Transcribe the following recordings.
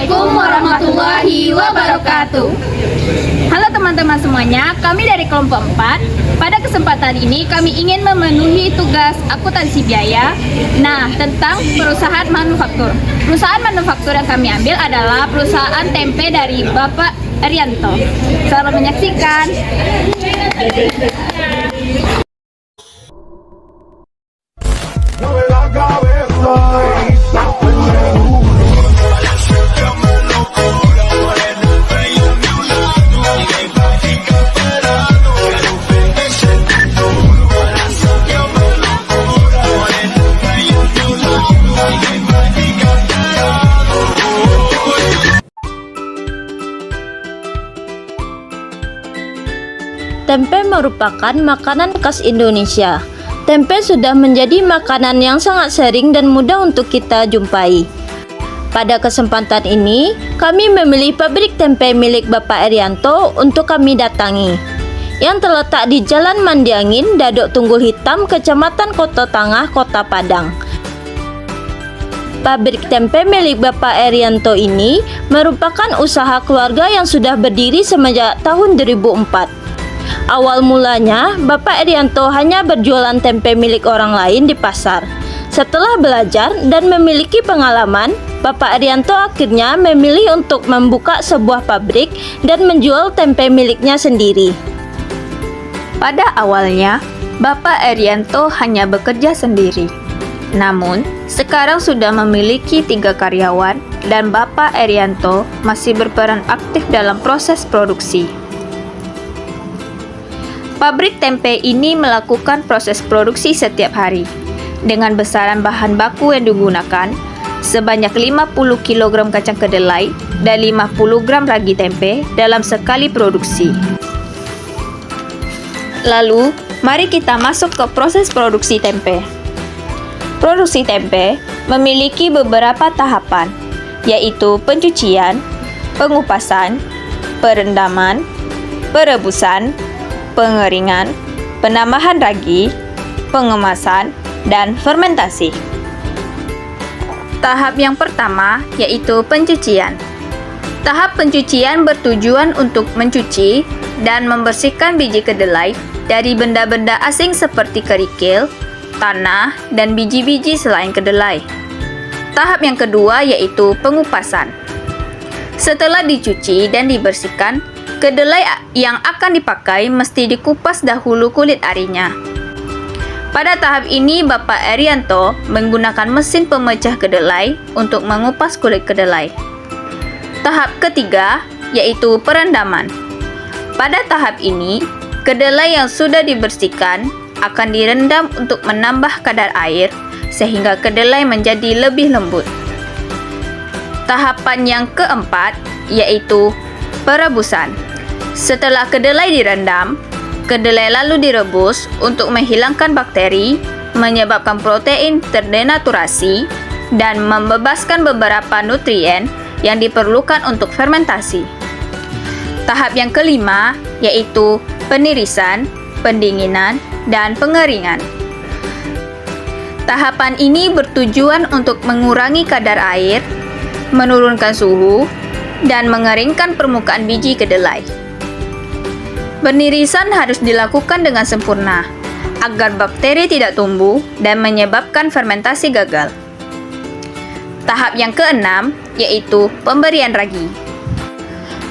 Assalamualaikum warahmatullahi wabarakatuh. Halo teman-teman semuanya, kami dari kelompok 4. Pada kesempatan ini kami ingin memenuhi tugas akuntansi biaya. Nah, tentang perusahaan manufaktur. Perusahaan manufaktur yang kami ambil adalah perusahaan tempe dari Bapak Arianto. Selamat menyaksikan. Tempe merupakan makanan khas Indonesia. Tempe sudah menjadi makanan yang sangat sering dan mudah untuk kita jumpai. Pada kesempatan ini, kami memilih pabrik tempe milik Bapak Arianto untuk kami datangi, yang terletak di Jalan Mandiangin, Dadok Tunggul Hitam, Kecamatan Kota Tangah, Kota Padang. Pabrik tempe milik Bapak Arianto ini merupakan usaha keluarga yang sudah berdiri semenjak tahun 2004. Awal mulanya, Bapak Arianto hanya berjualan tempe milik orang lain di pasar. Setelah belajar dan memiliki pengalaman, Bapak Arianto akhirnya memilih untuk membuka sebuah pabrik dan menjual tempe miliknya sendiri. Pada awalnya, Bapak Arianto hanya bekerja sendiri. Namun, sekarang sudah memiliki 3 karyawan dan Bapak Arianto masih berperan aktif dalam proses produksi. Pabrik tempe ini melakukan proses produksi setiap hari dengan besaran bahan baku yang digunakan sebanyak 50 kg kacang kedelai dan 50 gram ragi tempe dalam sekali produksi. Lalu, mari kita masuk ke proses produksi tempe. Produksi tempe memiliki beberapa tahapan, yaitu pencucian, pengupasan, perendaman, perebusan, pengeringan, penambahan ragi, pengemasan, dan fermentasi. Tahap yang pertama yaitu pencucian. Tahap pencucian bertujuan untuk mencuci dan membersihkan biji kedelai dari benda-benda asing seperti kerikil, tanah, dan biji-biji selain kedelai. Tahap yang kedua yaitu pengupasan. Setelah dicuci dan dibersihkan, kedelai yang akan dipakai mesti dikupas dahulu kulit arinya. Pada tahap ini, Bapak Arianto menggunakan mesin pemecah kedelai untuk mengupas kulit kedelai. Tahap ketiga yaitu perendaman. Pada tahap ini, kedelai yang sudah dibersihkan akan direndam untuk menambah kadar air sehingga kedelai menjadi lebih lembut. Tahapan yang keempat yaitu perebusan. Setelah kedelai direndam, kedelai lalu direbus untuk menghilangkan bakteri, menyebabkan protein terdenaturasi, dan membebaskan beberapa nutrien yang diperlukan untuk fermentasi. Tahap yang kelima yaitu penirisan, pendinginan, dan pengeringan. Tahapan ini bertujuan untuk mengurangi kadar air, menurunkan suhu, dan mengeringkan permukaan biji kedelai. Penirisan harus dilakukan dengan sempurna agar bakteri tidak tumbuh dan menyebabkan fermentasi gagal. Tahap yang keenam yaitu pemberian ragi.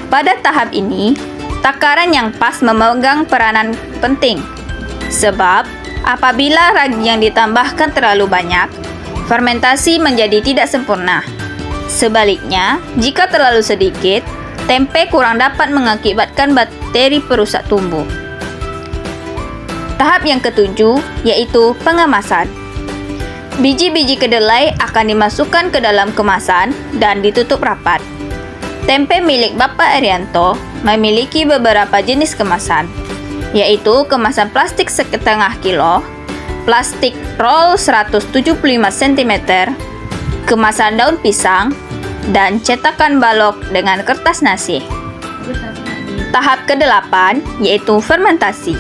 Pada tahap ini, takaran yang pas memegang peranan penting. Sebab apabila ragi yang ditambahkan terlalu banyak, fermentasi menjadi tidak sempurna. Sebaliknya, jika terlalu sedikit, tempe kurang dapat mengakibatkan bakteri perusak tumbuh. Tahap yang ketujuh yaitu pengemasan. Biji-biji kedelai akan dimasukkan ke dalam kemasan dan ditutup rapat. Tempe milik Bapak Arianto memiliki beberapa jenis kemasan, yaitu kemasan plastik 1,5 kilo, plastik roll 175 cm, kemasan daun pisang, dan cetakan balok dengan kertas nasi. Tahap ke-8 yaitu fermentasi.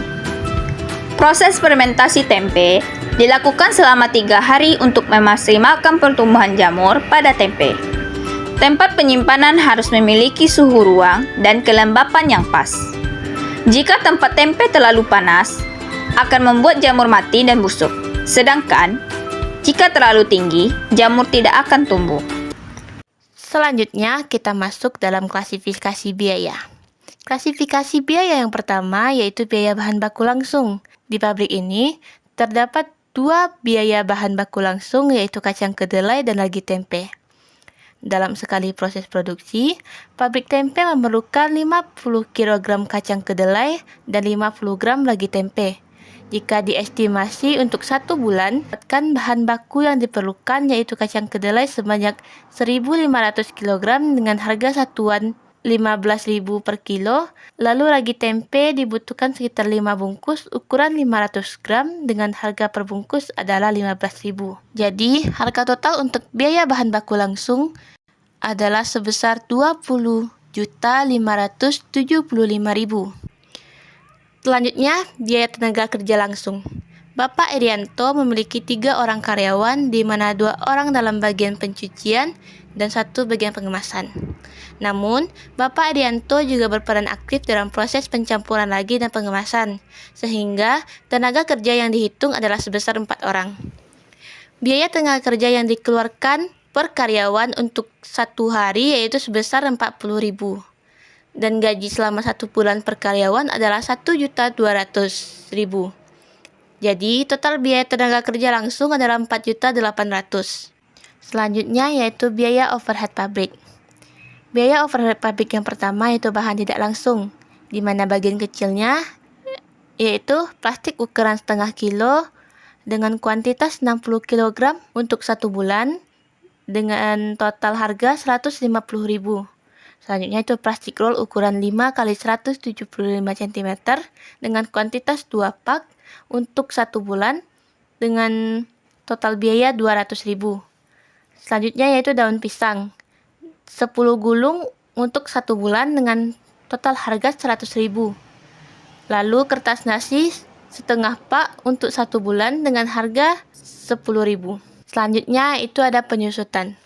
Proses fermentasi tempe dilakukan selama 3 hari untuk memaksimalkan pertumbuhan jamur pada tempe. Tempat penyimpanan harus memiliki suhu ruang dan kelembapan yang pas. Jika tempat tempe terlalu panas, akan membuat jamur mati dan busuk. Sedangkan, jika terlalu tinggi, jamur tidak akan tumbuh. Selanjutnya, kita masuk dalam klasifikasi biaya. Klasifikasi biaya yang pertama yaitu biaya bahan baku langsung. Di pabrik ini, terdapat dua biaya bahan baku langsung yaitu kacang kedelai dan lagi tempe. Dalam sekali proses produksi, pabrik tempe memerlukan 50 kg kacang kedelai dan 50 gram lagi tempe. Jika diestimasi untuk 1 bulan, bahan baku yang diperlukan yaitu kacang kedelai sebanyak 1.500 kg dengan harga satuan 15.000 per kilo, lalu ragi tempe dibutuhkan sekitar 5 bungkus ukuran 500 gram dengan harga per bungkus adalah 15.000. Jadi, harga total untuk biaya bahan baku langsung adalah sebesar 20.575.000. Selanjutnya, biaya tenaga kerja langsung. Bapak Erianto memiliki 3 orang karyawan, di mana 2 orang dalam bagian pencucian dan 1 bagian pengemasan. Namun, Bapak Erianto juga berperan aktif dalam proses pencampuran lagi dan pengemasan, sehingga tenaga kerja yang dihitung adalah sebesar 4 orang. Biaya tenaga kerja yang dikeluarkan per karyawan untuk 1 hari yaitu sebesar 40.000. Dan gaji selama 1 bulan per karyawan adalah 1.200.000. Jadi, total biaya tenaga kerja langsung adalah 4.800.000. Selanjutnya yaitu biaya overhead pabrik. Biaya overhead pabrik yang pertama yaitu bahan tidak langsung, di mana bagian kecilnya yaitu plastik ukuran setengah kilo dengan kuantitas 60 kg untuk 1 bulan dengan total harga 150.000. Selanjutnya itu plastik roll ukuran 5 x 175 cm dengan kuantitas 2 pak untuk 1 bulan dengan total biaya 200.000. Selanjutnya yaitu daun pisang 10 gulung untuk 1 bulan dengan total harga 100.000. Lalu kertas nasi setengah pak untuk 1 bulan dengan harga 10.000. Selanjutnya itu ada penyusutan.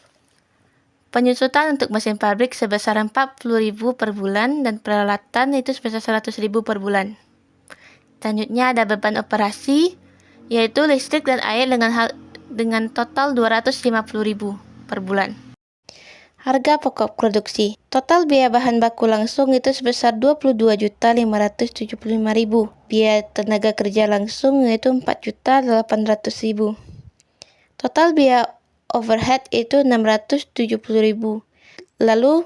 Penyusutan untuk mesin pabrik sebesar 40.000 per bulan dan peralatan itu sebesar 100.000 per bulan. Selanjutnya ada beban operasi yaitu listrik dan air dengan total 250.000 per bulan. Harga pokok produksi. Total biaya bahan baku langsung itu sebesar 22.575.000. Biaya tenaga kerja langsung yaitu 4.800.000. Total biaya overhead itu 670.000. Lalu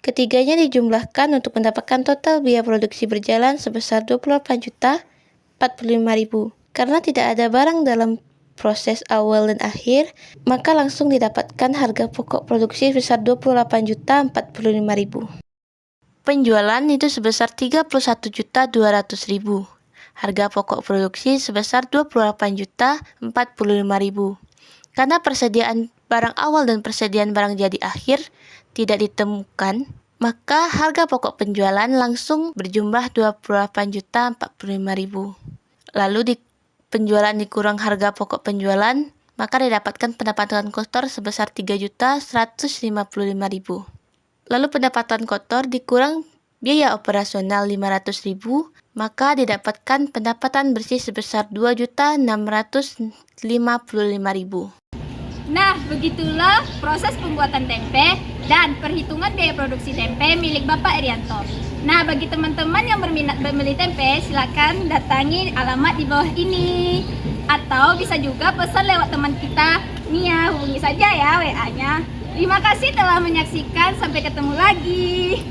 ketiganya dijumlahkan untuk mendapatkan total biaya produksi berjalan sebesar 28.045.000. Karena tidak ada barang dalam proses awal dan akhir, maka langsung didapatkan harga pokok produksi sebesar 28.045.000. Penjualan itu sebesar 31.200.000. Harga pokok produksi sebesar 28.045.000. Karena persediaan barang awal dan persediaan barang jadi akhir tidak ditemukan, maka harga pokok penjualan langsung berjumlah 28.045.000. Lalu di penjualan dikurang harga pokok penjualan, maka didapatkan pendapatan kotor sebesar 3.155.000. Lalu pendapatan kotor dikurang biaya operasional 500.000, maka didapatkan pendapatan bersih sebesar 2.655.000. Nah, begitulah proses pembuatan tempe dan perhitungan biaya produksi tempe milik Bapak Erianto. Nah, bagi teman-teman yang berminat membeli tempe, silakan datangi alamat di bawah ini. Atau bisa juga pesan lewat teman kita, Nia, hubungi saja ya WA-nya. Terima kasih telah menyaksikan, sampai ketemu lagi.